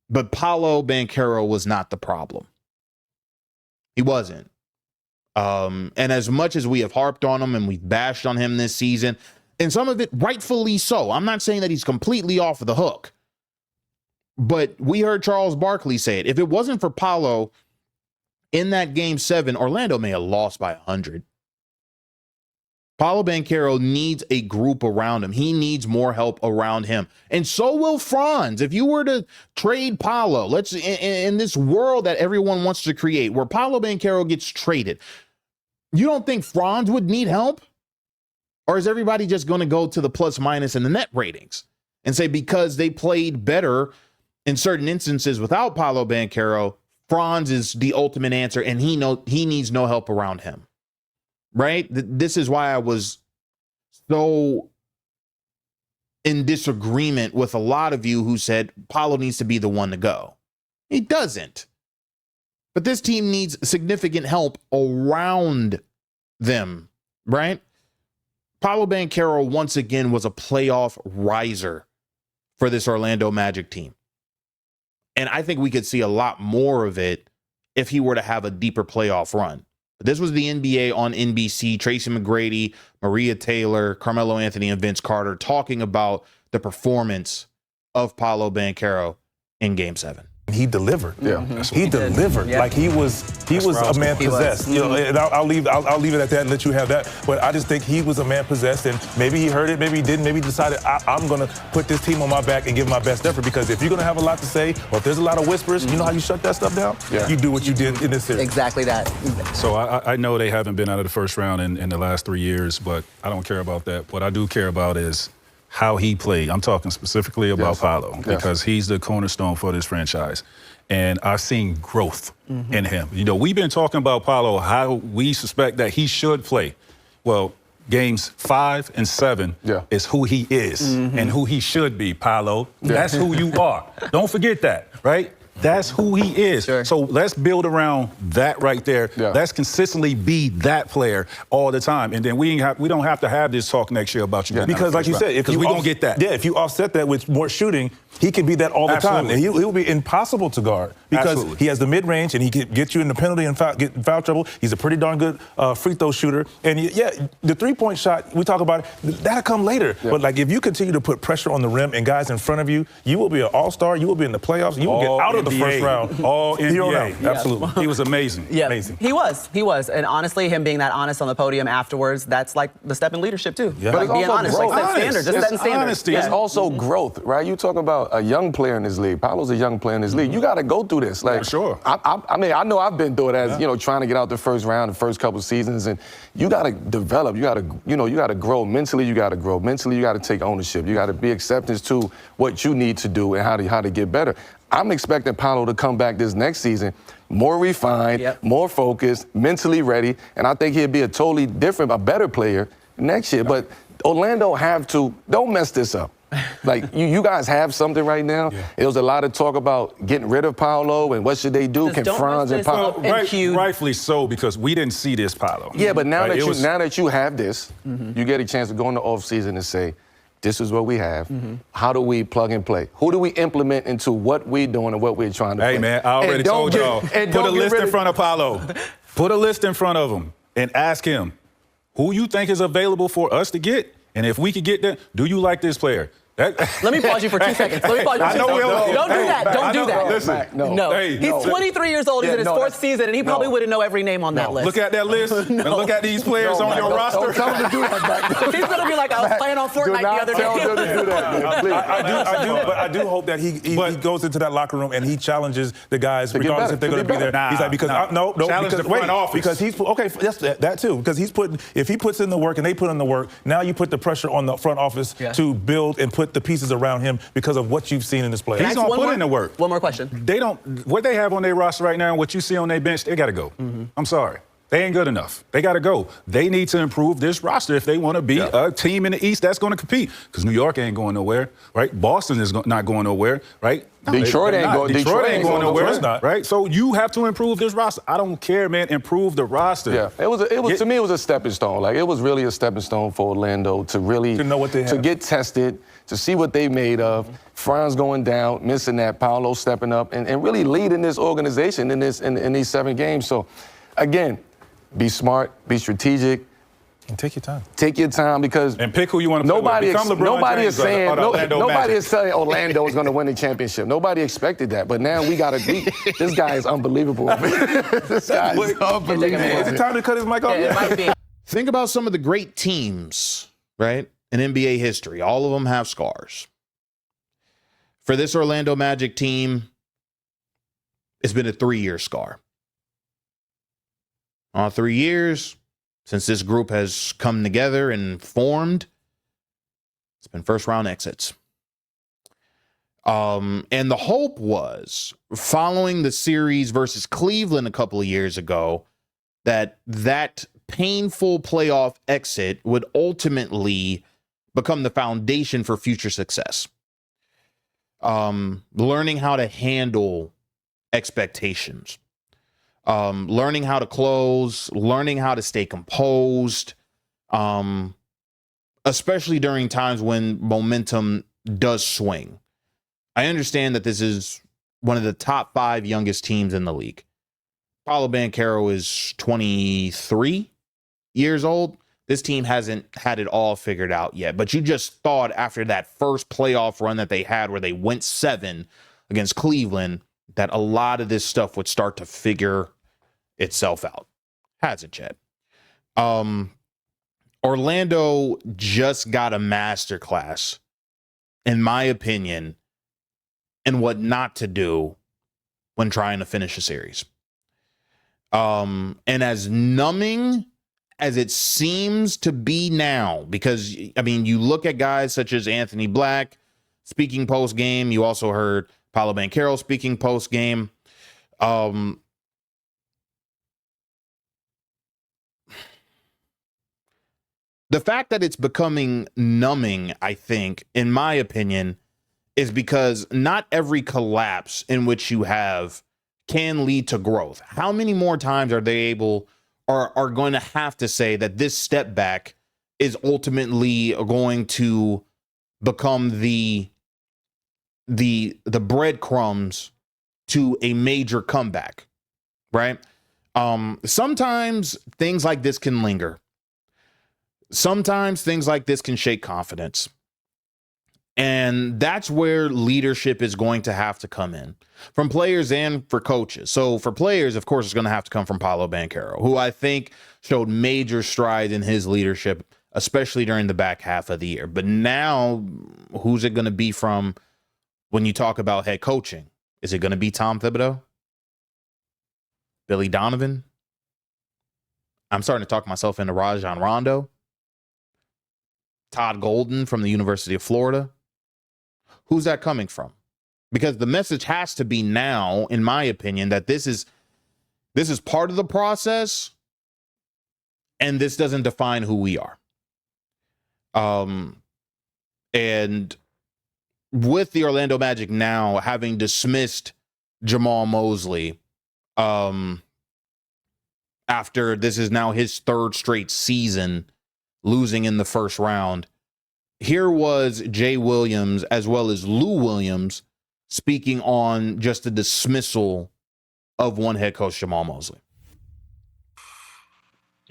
Speaker 1: But Paulo Banchero was not the problem. He wasn't. And as much as we have harped on him and we've bashed on him this season, and some of it rightfully so, I'm not saying that he's completely off of the hook. But we heard Charles Barkley say it. If it wasn't for Paulo in that Game 7, Orlando may have lost by 100. Paulo Banchero needs a group around him. He needs more help around him. And so will Franz. If you were to trade Paulo, in this world that everyone wants to create, where Paulo Banchero gets traded, you don't think Franz would need help? Or is everybody just going to go to the plus minus and the net ratings and say because they played better in certain instances without Paulo Banchero, Franz is the ultimate answer and he needs no help around him? Right? This is why I was so in disagreement with a lot of you who said Paulo needs to be the one to go. He doesn't. But this team needs significant help around them, right? Paulo Banchero once again was a playoff riser for this Orlando Magic team. And I think we could see a lot more of it if he were to have a deeper playoff run. This was the NBA on NBC, Tracy McGrady, Maria Taylor, Carmelo Anthony, and Vince Carter talking about the performance of Paulo Banchero in Game 7.
Speaker 15: He delivered. Yeah, he delivered. Yeah. Like he was a man possessed. You know, and I'll leave it at that and let you have that. But I just think he was a man possessed, and maybe he heard it, maybe he didn't. Maybe he decided I'm going to put this team on my back and give my best effort. Because if you're going to have a lot to say, or if there's a lot of whispers, you know how you shut that stuff down? Yeah. You do what you did in this series.
Speaker 16: Exactly that.
Speaker 17: So I know they haven't been out of the first round in the last 3 years, but I don't care about that. What I do care about is how he played. I'm talking specifically about Paulo because he's the cornerstone for this franchise. And I've seen growth in him. You know, we've been talking about Paulo, how we suspect that he should play. Well, games 5 and 7 is who he is and who he should be, Paulo. That's who you are. Don't forget that, right? That's who he is. Sure. So let's build around that right there. Yeah. Let's consistently be that player all the time. And then we don't have to have this talk next year about you.
Speaker 15: Yeah. Because like you said, if
Speaker 17: we don't get that.
Speaker 15: Yeah, if you offset that with more shooting, he can be that all the time. And he'll be impossible to guard because he has the mid-range and he can get you in the penalty and get in foul trouble. He's a pretty darn good free throw shooter. And the three-point shot, we talk about it, that'll come later. Yeah. But like if you continue to put pressure on the rim and guys in front of you, you will be an all-star, you will be in the playoffs, you will get out of the first round.
Speaker 17: All NBA.
Speaker 15: Absolutely.
Speaker 17: He was amazing.
Speaker 16: Yeah,
Speaker 15: amazing.
Speaker 16: He was. And honestly, him being that honest on the podium afterwards, that's like the step in leadership too.
Speaker 15: Yeah.
Speaker 16: But being honest, like set standard, just setting standards.
Speaker 18: Honesty. It's also growth, right? You talk about a young player in this league. Paolo's a young player in this league. You got to go through this. Like,
Speaker 17: sure.
Speaker 18: I mean, I know I've been through it as, trying to get out the first round, the first couple of seasons, and you got to develop. You got to, you got to grow. Mentally, you got to grow. Mentally, you got to take ownership. You got to be acceptance to what you need to do and how to get better. I'm expecting Paolo to come back this next season more refined, more focused, mentally ready, and I think he'll be a totally different, a better player next year. But Orlando don't mess this up. Like, you guys have something right now. Yeah. There was a lot of talk about getting rid of Paolo and what should they do? Can Franz and Paolo?
Speaker 17: Rightfully so, because we didn't see this Paolo.
Speaker 18: Yeah, but now that you have this, you get a chance to go in the offseason and say, this is what we have. How do we plug and play? Who do we implement into what we're doing and what we're trying to play?
Speaker 17: Hey, man, I already told y'all. Put a list in front of Paolo. Put a list in front of him and ask him who you think is available for us to get. And if we could get that, do you like this player?
Speaker 16: Let me pause you for 2 seconds. Don't do that. Don't do that.
Speaker 17: Listen,
Speaker 16: no. He's 23 years old. He's in his fourth season, and he probably wouldn't know every name on that list.
Speaker 17: Look at that list and look at these players on your roster.
Speaker 18: Don't tell him to do that, Mac.
Speaker 16: He's going to be like, I was playing on Fortnite the other day.
Speaker 18: Tell him to do that.
Speaker 15: But I do hope that he goes into that locker room and he challenges the guys, regardless if they're going to be there. He's like,
Speaker 17: challenge the front office.
Speaker 15: Because he's that too. Because if he puts in the work and they put in the work, now you put the pressure on the front office to build and put the pieces around him because of what you've seen in this player.
Speaker 17: He's going to put in the work.
Speaker 16: One more question.
Speaker 17: What they have on their roster right now, what you see on their bench, they got to go. I'm sorry. They ain't good enough. They got to go. They need to improve this roster if they want to be a team in the East that's going to compete. Because New York ain't going nowhere, right? Boston is not going nowhere, right?
Speaker 18: Detroit ain't going
Speaker 17: nowhere, right? So you have to improve this roster. I don't care, man. Improve the roster.
Speaker 18: Yeah, to me, it was a stepping stone. Like, it was really a stepping stone for Orlando to really
Speaker 15: know what they have.
Speaker 18: To get tested, to see what they made of. Franz going down, missing that, Paolo stepping up, and really leading this organization in these 7 games. So, again, be smart, be strategic.
Speaker 15: And take your time.
Speaker 18: Take your time because
Speaker 17: and pick who you want to play with.
Speaker 18: Nobody is saying Orlando is going to win the championship. Nobody expected that, but now we got to beat. This guy is unbelievable. This guy is unbelievable.
Speaker 15: Is it time to cut his mic off?
Speaker 16: It might be.
Speaker 1: Think about some of the great teams, right, in NBA history. All of them have scars. For this Orlando Magic team, it's been a 3-year scar. 3 years since this group has come together and formed, it's been first-round exits. And the hope was, following the series versus Cleveland a couple of years ago, that painful playoff exit would ultimately become the foundation for future success. Learning how to handle expectations. Learning how to close, learning how to stay composed, especially during times when momentum does swing. I understand that this is one of the top 5 youngest teams in the league. Paulo Banchero is 23 years old. This team hasn't had it all figured out yet, but you just thought after that first playoff run that they had where they went 7 against Cleveland that a lot of this stuff would start to figure itself out. Hasn't yet. Orlando just got a masterclass, in my opinion, in what not to do when trying to finish a series. And as numbing as it seems to be now, because, I mean, you look at guys such as Anthony Black speaking post-game. You also heard Paulo Banchero speaking post-game. The fact that it's becoming numbing, I think, in my opinion, is because not every collapse in which you have can lead to growth. How many more times are they able or are going to have to say that this step back is ultimately going to become the breadcrumbs to a major comeback, right? Sometimes things like this can linger. Sometimes things like this can shake confidence. And that's where leadership is going to have to come in from players and for coaches. So for players, of course, it's going to have to come from Paolo Banchero, who I think showed major strides in his leadership, especially during the back half of the year. But now, who's it going to be from when you talk about head coaching? Is it going to be Tom Thibodeau? Billy Donovan? I'm starting to talk myself into Rajon Rondo. Todd Golden from the University of Florida. Who's that coming from? Because the message has to be now, in my opinion, that this is part of the process, and this doesn't define who we are. And with the Orlando Magic now having dismissed Jamahl Mosley, after this is now his third straight season losing in the first round, here was Jay Williams as well as Lou Williams speaking on just the dismissal of one head coach, Jamahl Mosley.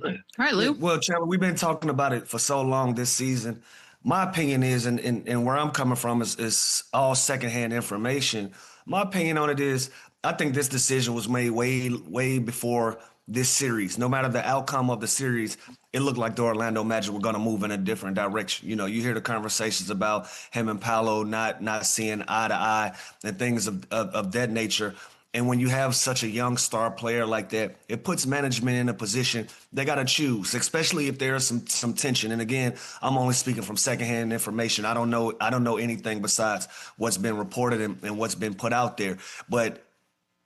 Speaker 19: All right, Lou. Well, Chandler, we've been talking about it for so long this season. My opinion is, and where I'm coming from is all secondhand information. My opinion on it is, I think this decision was made way before this series. No matter the outcome of the series, it looked like the Orlando Magic were going to move in a different direction. You know, you hear the conversations about him and Paolo not seeing eye to eye and things of that nature. And when you have such a young star player like that, it puts management in a position they got to choose, especially if there's some tension. And again, I'm only speaking from secondhand information. I don't know anything besides what's been reported and what's been put out there. But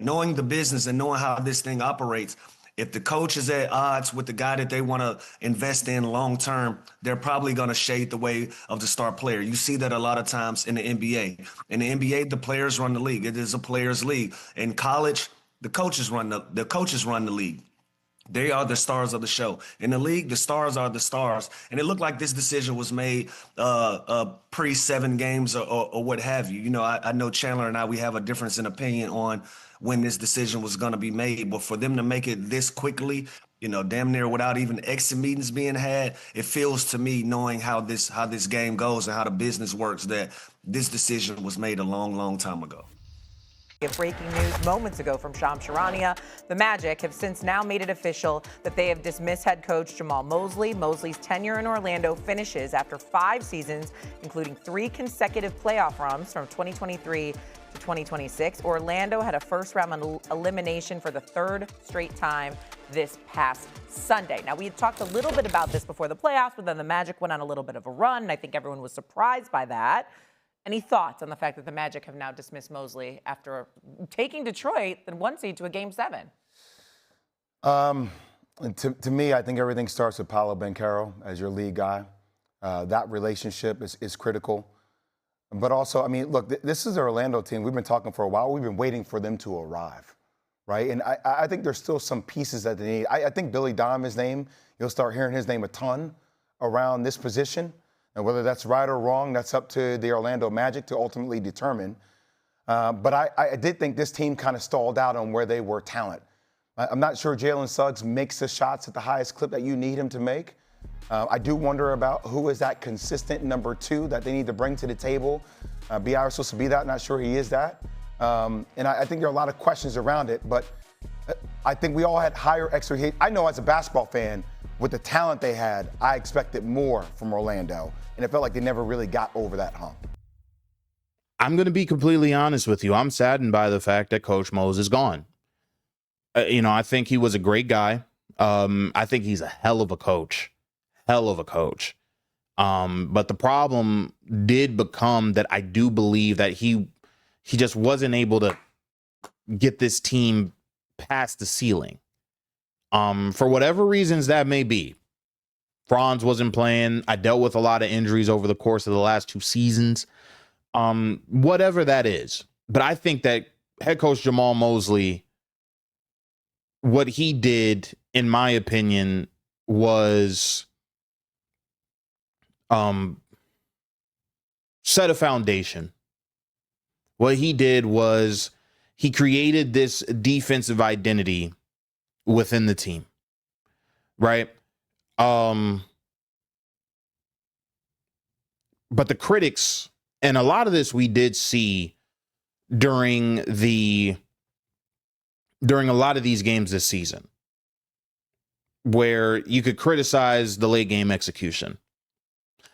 Speaker 19: knowing the business and knowing how this thing operates, if the coach is at odds with the guy that they want to invest in long term, they're probably going to shade the way of the star player. You see that a lot of times in the NBA. In the NBA, the players run the league. It is a players' league. In college, the coaches run the league. They are the stars of the show. In the league, the stars are the stars. And it looked like this decision was made pre-7 games or what have you. You know, I know Chandler and we have a difference in opinion on when this decision was going to be made. But for them to make it this quickly, you know, damn near without even exit meetings being had, it feels to me, knowing how this game goes and how the business works, that this decision was made a long, long time ago.
Speaker 20: Breaking news moments ago from Shams Charania. The Magic have since now made it official that they have dismissed head coach Jamahl Mosley. Mosley's tenure in Orlando finishes after 5 seasons, including 3 consecutive playoff runs from 2023 to 2026. Orlando had a first-round elimination for the 3rd straight time this past Sunday. Now, we had talked a little bit about this before the playoffs, but then the Magic went on a little bit of a run, and I think everyone was surprised by that. Any thoughts on the fact that the Magic have now dismissed Mosley after taking Detroit, the 1 seed, to a Game 7?
Speaker 21: To me, I think everything starts with Paulo Banchero as your lead guy. That relationship is critical. But also, I mean, look, this is the Orlando team. We've been talking for a while. We've been waiting for them to arrive, right? And I think there's still some pieces that they need. I think Billy Donovan's name, you'll start hearing his name a ton around this position. And whether that's right or wrong, that's up to the Orlando Magic to ultimately determine. But I did think this team kind of stalled out on where they were talent. I'm not sure Jalen Suggs makes the shots at the highest clip that you need him to make. I do wonder about who is that consistent number 2 that they need to bring to the table. B.I. was supposed to be that. Not sure he is that. And I think there are a lot of questions around it. But I think we all had higher expectations. I know as a basketball fan, with the talent they had, I expected more from Orlando. And it felt like they never really got over that hump.
Speaker 1: I'm going to be completely honest with you. I'm saddened by the fact that Coach Mose is gone. I think he was a great guy. I think he's a hell of a coach. But the problem did become that I do believe that he just wasn't able to get this team past the ceiling. For whatever reasons that may be. Franz wasn't playing. I dealt with a lot of injuries over the course of the last 2 seasons. Whatever that is. But I think that head coach Jamahl Mosley, what he did, in my opinion, was set a foundation. What he did was he created this defensive identity within the team, right? But the critics, and a lot of this we did see during a lot of these games this season, where you could criticize the late game execution.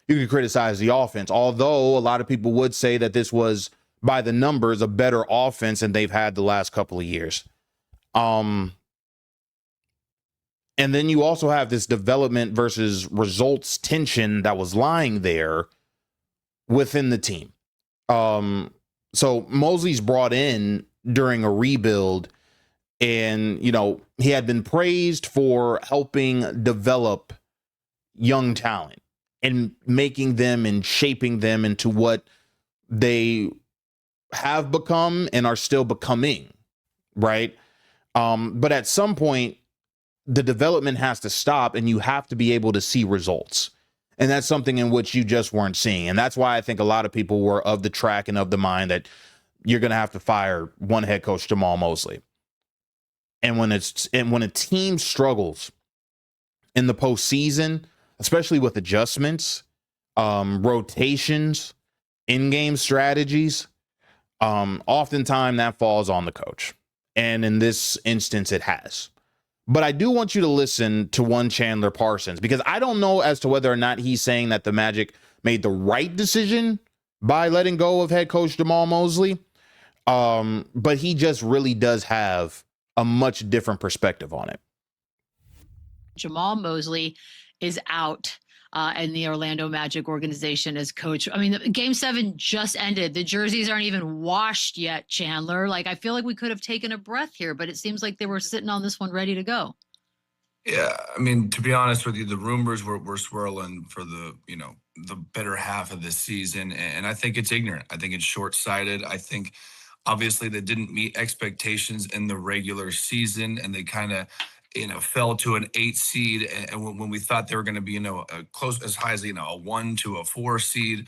Speaker 1: You could criticize the offense, although a lot of people would say that this was, by the numbers, a better offense than they've had the last couple of years. And then you also have this development versus results tension that was lying there within the team. So Mosley's brought in during a rebuild, and, you know, he had been praised for helping develop young talent and making them and shaping them into what they have become and are still becoming, right? But at some point, the development has to stop, and you have to be able to see results. And that's something in which you just weren't seeing. And that's why I think a lot of people were of the track and of the mind that you're going to have to fire one head coach, Jamahl Mosley. And when a team struggles in the postseason, especially with adjustments, rotations, in-game strategies, oftentimes that falls on the coach. And in this instance, it has. But I do want you to listen to one Chandler Parsons, because I don't know as to whether or not he's saying that the Magic made the right decision by letting go of head coach Jamahl Mosley. But he just really does have a much different perspective on it.
Speaker 2: Jamahl Mosley is out in the Orlando Magic organization as coach. I mean, Game 7 just ended. The jerseys aren't even washed yet, Chandler. Like, I feel like we could have taken a breath here, but it seems like they were sitting on this one ready to go.
Speaker 22: Yeah, I mean, to be honest with you, the rumors were swirling for the better half of this season, and I think it's ignorant. I think it's short-sighted. I think obviously they didn't meet expectations in the regular season, and they kind of fell to an 8 seed, and when we thought they were going to be close as high as a 1 to a 4 seed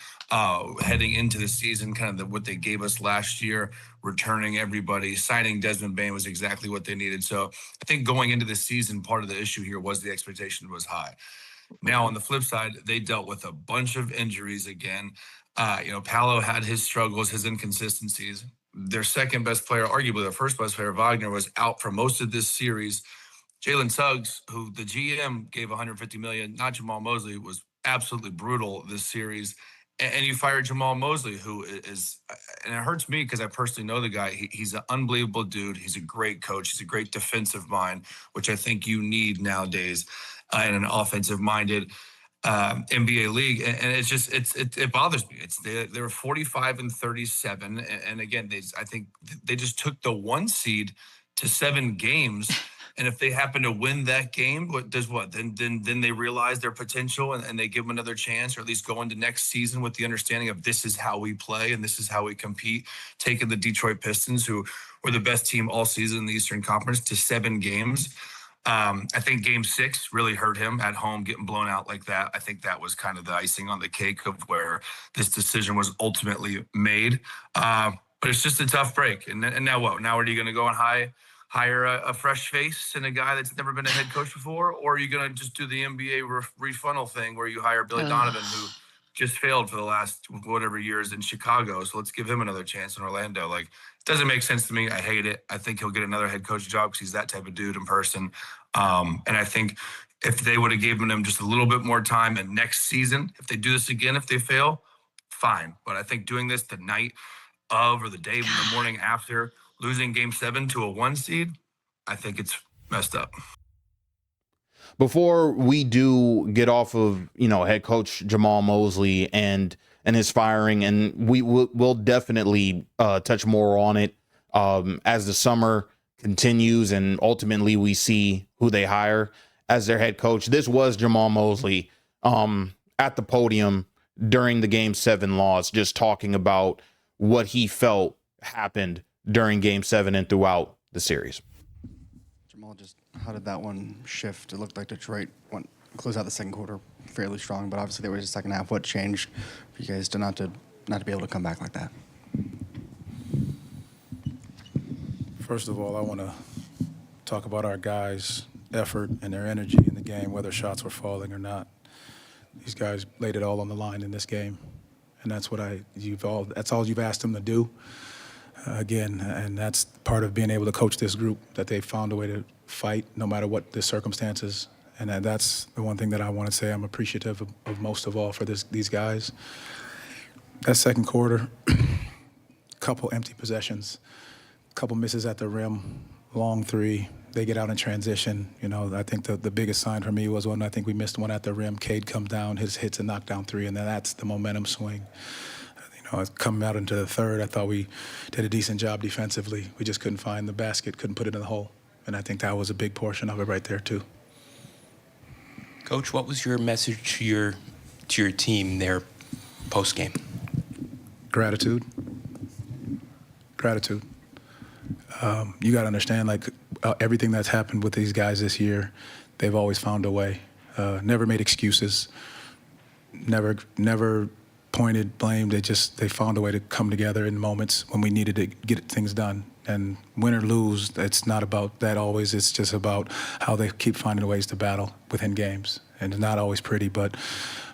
Speaker 22: heading into the season, kind of what they gave us last year, returning everybody, signing Desmond Bane was exactly what they needed. So I think going into the season, part of the issue here was the expectation was high. Now on the flip side, they dealt with a bunch of injuries again. Paolo had his struggles, his inconsistencies. Their second best player, arguably their first best player, Wagner, was out for most of this series. Jalen Suggs, who the GM gave $150 million, not Jamahl Mosley, was absolutely brutal this series. And you fired Jamahl Mosley, who is, and it hurts me because I personally know the guy. He's an unbelievable dude. He's a great coach. He's a great defensive mind, which I think you need nowadays in an offensive-minded NBA league. And it's just, it bothers me. They were 45-37. And again, I think they just took the 1 seed to 7 games. And if they happen to win that game, then they realize their potential and they give them another chance, or at least go into next season with the understanding of this is how we play and this is how we compete, taking the Detroit Pistons, who were the best team all season in the Eastern Conference, to 7 games. I think Game 6 really hurt him at home, getting blown out like that. I think that was kind of the icing on the cake of where this decision was ultimately made. But it's just a tough break. And now what? Now are you going to go and hire a fresh face and a guy that's never been a head coach before? Or are you going to just do the NBA refunnel thing where you hire Billy Donovan, who just failed for the last whatever years in Chicago? So let's give him another chance in Orlando. Like, it doesn't make sense to me. I hate it. I think he'll get another head coach job because he's that type of dude in person. And I think if they would have given him just a little bit more time, and next season, if they do this again, if they fail, fine. But I think doing this the night of or the day, the morning after, losing Game 7 to a 1 seed, I think it's messed up.
Speaker 1: Before we do get off of, head coach Jamahl Mosley and his firing, and we'll definitely touch more on it as the summer continues and ultimately we see who they hire as their head coach. This was Jamahl Mosley at the podium during the Game 7 loss, just talking about what he felt happened during Game 7 and throughout the series.
Speaker 3: Jamal, just how did that one shift? It looked like Detroit closed out the second quarter fairly strong, but obviously there was a second half. What changed for you guys to not to be able to come back like that?
Speaker 17: First of all, I want to talk about our guys' effort and their energy in the game, whether shots were falling or not. These guys laid it all on the line in this game, and that's that's all you've asked them to do. Again, and that's part of being able to coach this group, that they found a way to fight no matter what the circumstances. And that's the one thing that I want to say I'm appreciative of most of all for these guys. That second quarter, couple empty possessions, couple misses at the rim, long three. They get out in transition. You know, I think the biggest sign for me was when I think we missed one at the rim. Cade comes down, hits a knockdown three, and then that's the momentum swing. You know, coming out into the third, I thought we did a decent job defensively. We just couldn't find the basket, couldn't put it in the hole. And I think that was a big portion of it right there, too.
Speaker 4: Coach, what was your message to your team there post-game?
Speaker 17: Gratitude. Gratitude. You got to understand, like, everything that's happened with these guys this year, they've always found a way. Never made excuses. Never pointed, blamed. They found a way to come together in moments when we needed to get things done. And win or lose, it's not about that always. It's just about how they keep finding ways to battle within games. And it's not always pretty, but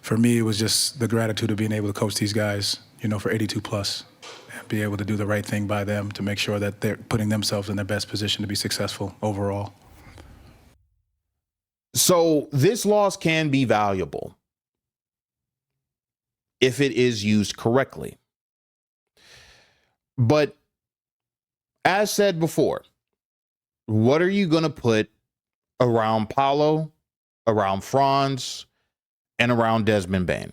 Speaker 17: for me, it was just the gratitude of being able to coach these guys, you know, for 82 plus. And be able to do the right thing by them to make sure that they're putting themselves in their best position to be successful overall.
Speaker 1: So this loss can be valuable if it is used correctly. But as said before, what are you going to put around Paolo, around Franz, and around Desmond Bane?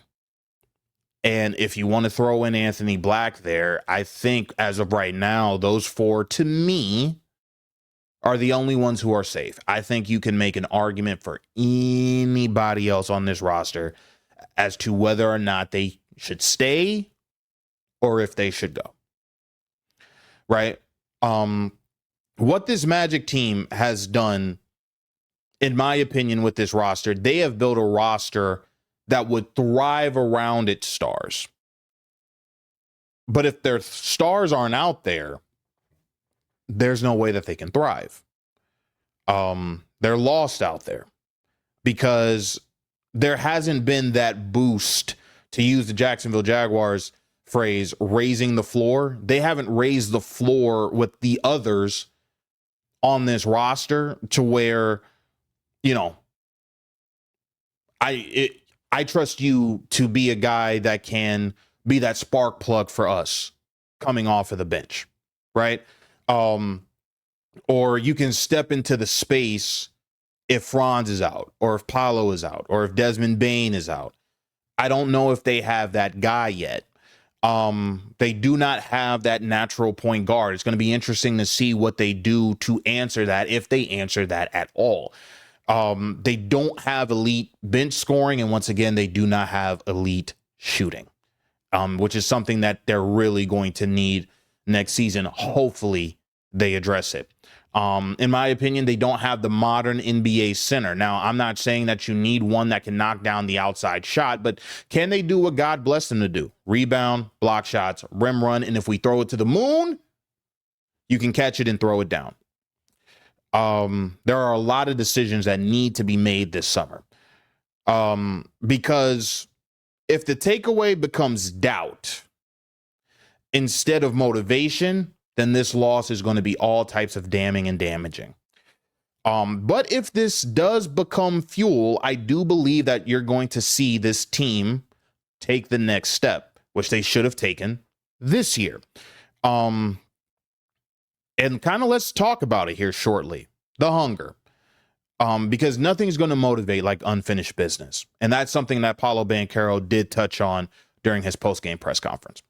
Speaker 1: And if you want to throw in Anthony Black there, I think as of right now, those four, to me, are the only ones who are safe. I think you can make an argument for anybody else on this roster as to whether or not they should stay or if they should go. Right? What this Magic team has done, in my opinion, with this roster, they have built a roster that would thrive around its stars. But if their stars aren't out there, there's no way that they can thrive. They're lost out there because there hasn't been that boost, to use the Jacksonville Jaguars phrase, raising the floor. They haven't raised the floor with the others on this roster to where, you know, I trust you to be a guy that can be that spark plug for us coming off of the bench, right? Or you can step into the space if Franz is out, or if Paolo is out, or if Desmond Bane is out. I don't know if they have that guy yet. They do not have that natural point guard. It's going to be interesting to see what they do to answer that, if they answer that at all. They don't have elite bench scoring, and once again, they do not have elite shooting, which is something that they're really going to need next season. Hopefully, they address it. In my opinion, they don't have the modern NBA center. Now, I'm not saying that you need one that can knock down the outside shot, but can they do what God blessed them to do? Rebound, block shots, rim run, and if we throw it to the moon, you can catch it and throw it down. There are a lot of decisions that need to be made this summer. Because if the takeaway becomes doubt instead of motivation, then this loss is going to be all types of damning and damaging. But if this does become fuel, I do believe that you're going to see this team take the next step, which they should have taken this year. And kind of let's talk about it here shortly. The hunger. Because nothing's going to motivate like unfinished business. And that's something that Paulo Banchero did touch on during his post-game press conference.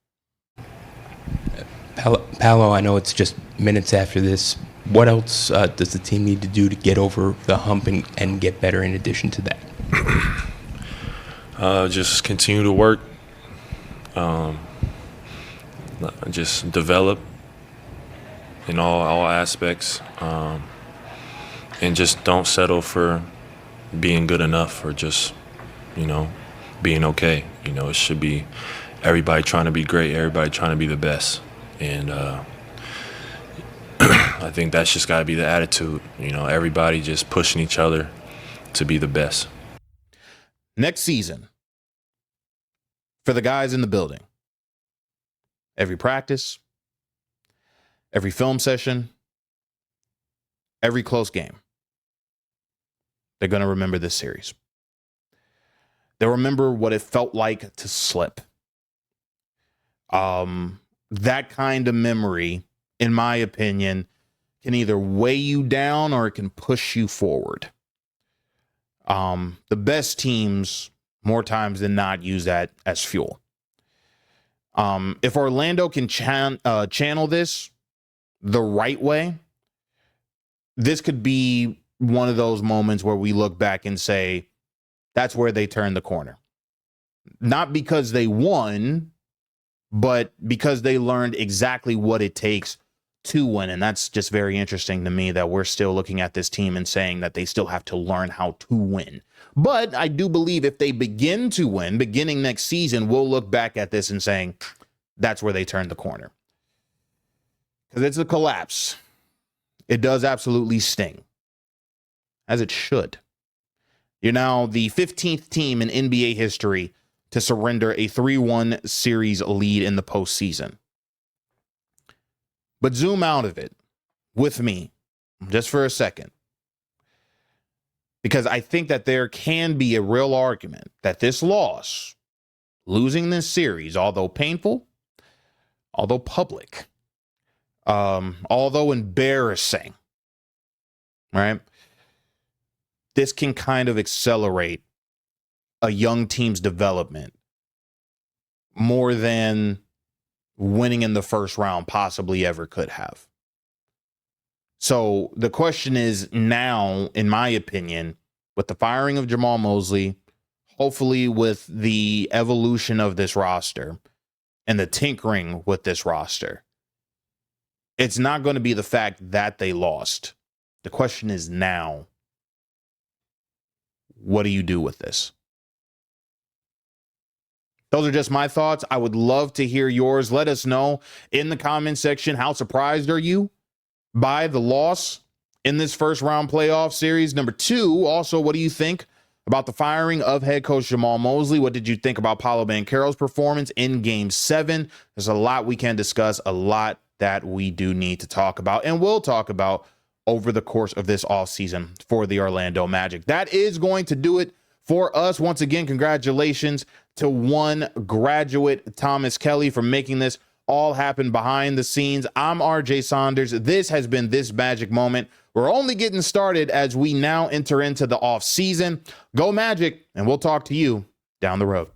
Speaker 4: Paolo, I know it's just minutes after this. What else does the team need to do to get over the hump and get better in addition to that?
Speaker 11: Just continue to work Just develop in all aspects, and just don't settle for being good enough or just, being okay. It should be everybody trying to be great, everybody trying to be the best. And I think that's just got to be the attitude. Everybody just pushing each other to be the best.
Speaker 1: Next season, for the guys in the building, every practice, every film session, every close game, they're going to remember this series. They'll remember what it felt like to slip. That kind of memory, in my opinion, can either weigh you down or it can push you forward. The best teams, more times than not, use that as fuel. If Orlando can channel this the right way, this could be one of those moments where we look back and say, that's where they turned the corner. Not because they won, but because they learned exactly what it takes to win. And that's just very interesting to me that we're still looking at this team and saying that they still have to learn how to win. But I do believe if they begin to win, beginning next season, we'll look back at this and saying, that's where they turned the corner. Because it's a collapse. It does absolutely sting. As it should. You're now the 15th team in NBA history to surrender a 3-1 series lead in the postseason. But zoom out of it with me just for a second. Because I think that there can be a real argument that this loss, losing this series, although painful, although public, although embarrassing, right? This can kind of accelerate a young team's development more than winning in the first round possibly ever could have. So the question is now, in my opinion, with the firing of Jamahl Mosley, hopefully with the evolution of this roster and the tinkering with this roster, it's not going to be the fact that they lost. The question is now, what do you do with this? Those are just my thoughts. I would love to hear yours. Let us know in the comment section, how surprised are you by the loss in this first round playoff series? Number two, also, what do you think about the firing of head coach Jamahl Mosley? What did you think about Paulo Banchero's performance in Game 7? There's a lot we can discuss, a lot that we do need to talk about, and we'll talk about over the course of this offseason for the Orlando Magic. That is going to do it for us. Once again, congratulations to one graduate, Thomas Kelly, for making this all happen behind the scenes. I'm RJ Saunders. This has been This Magic Moment. We're only getting started as we now enter into the off season. Go Magic, and we'll talk to you down the road.